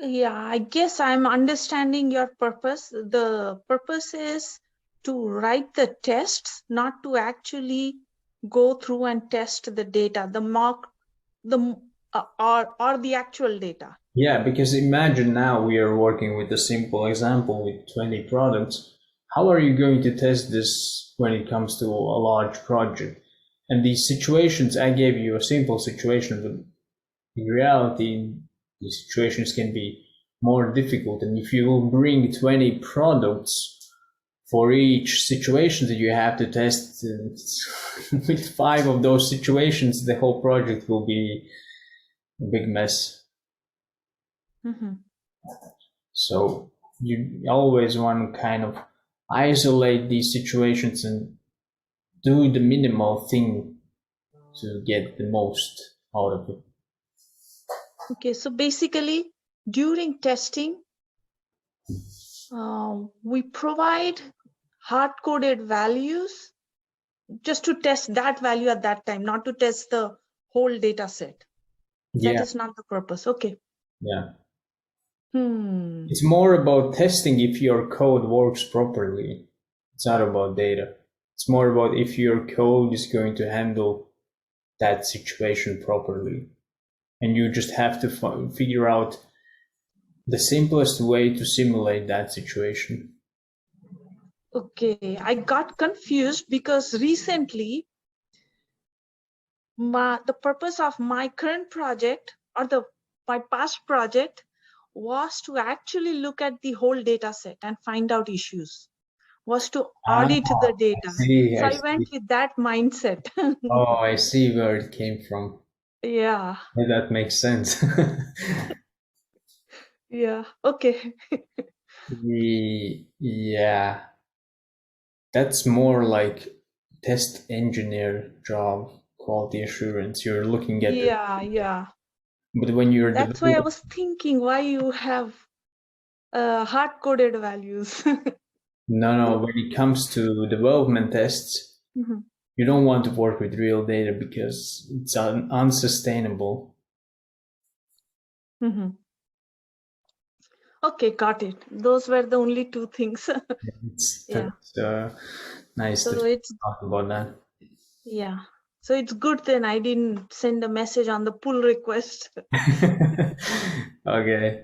Yeah, I guess I'm understanding your purpose. The purpose is to write the tests, not to actually go through and test the data, the mock, or the actual data. Yeah, because imagine now we are working with a simple example with 20 products. How are you going to test this when it comes to a large project? And these situations, I gave you a simple situation, but in reality, these situations can be more difficult. And if you will bring 20 products for each situation that you have to test, with 5 of those situations, the whole project will be a big mess. Mm-hmm. So you always want to kind of isolate these situations and do the minimal thing to get the most out of it. Okay, so basically, during testing, we provide hard-coded values just to test that value at that time, not to test the whole data set. That Yeah, is not the purpose. Okay. yeah. Hmm. It's more about testing if your code works properly. It's not about data. It's more about if your code is going to handle that situation properly. And you just have to figure out the simplest way to simulate that situation. Okay, I got confused because recently the purpose of my current project or my past project was to actually look at the whole data set and find out issues, was to Ah, audit the I data. see, So I I went see. with that mindset. Oh, I see where it came from. Yeah, Yeah, that makes sense. yeah, okay. Yeah, that's more like test engineer job, quality assurance. You're looking at the, Yeah, yeah. but when you're That's why I developing, was thinking why you have hard-coded values. no, when it comes to development tests, Mhm, you don't want to work with real data because it's unsustainable. mhm. Okay, got it. Those were the only two things. It's Yeah. that's nice to So it's talk about that. Yeah. So it's good then I didn't send a message on the pull request. Okay.